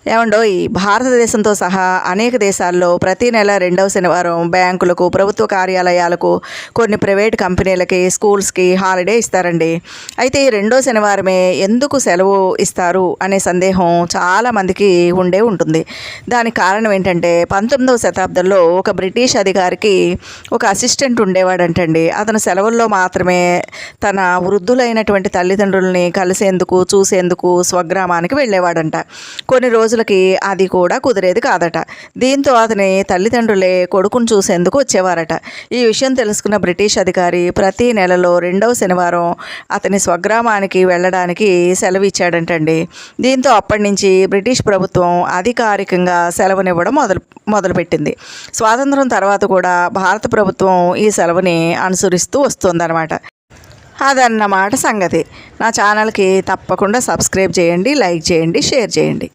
ఏమండోయ్, భారతదేశంతో సహా అనేక దేశాల్లో ప్రతి నెల రెండవ శనివారం బ్యాంకులకు, ప్రభుత్వ కార్యాలయాలకు, కొన్ని ప్రైవేట్ కంపెనీలకి, స్కూల్స్కి హాలిడే ఇస్తారండి. అయితే ఈ రెండో శనివారమే ఎందుకు సెలవు ఇస్తారు అనే సందేహం చాలామందికి ఉంటుంది. దానికి కారణం ఏంటంటే 19వ శతాబ్దంలో ఒక బ్రిటిష్ అధికారికి ఒక అసిస్టెంట్ ఉండేవాడంటండి. అతను సెలవుల్లో మాత్రమే తన వృద్ధులైనటువంటి తల్లిదండ్రుల్ని కలిసేందుకు, చూసేందుకు స్వగ్రామానికి వెళ్ళేవాడంట. కొన్ని రోజులకి అది కూడా కుదిరేది కాదట. దీంతో అతని తల్లిదండ్రులే కొడుకును చూసేందుకు వచ్చేవారట. ఈ విషయం తెలుసుకున్న బ్రిటిష్ అధికారి ప్రతి నెలలో రెండవ శనివారం అతని స్వగ్రామానికి వెళ్ళడానికి సెలవు ఇచ్చాడంటండి. దీంతో అప్పటి నుంచి బ్రిటిష్ ప్రభుత్వం అధికారికంగా సెలవునివ్వడం మొదలుపెట్టింది. స్వాతంత్రం తర్వాత కూడా భారత ప్రభుత్వం ఈ సెలవుని అనుసరిస్తూ వస్తుందన్నమాట. అదన్నమాట సంగతి. నా ఛానల్కి తప్పకుండా సబ్స్క్రైబ్ చేయండి, లైక్ చేయండి, షేర్ చేయండి.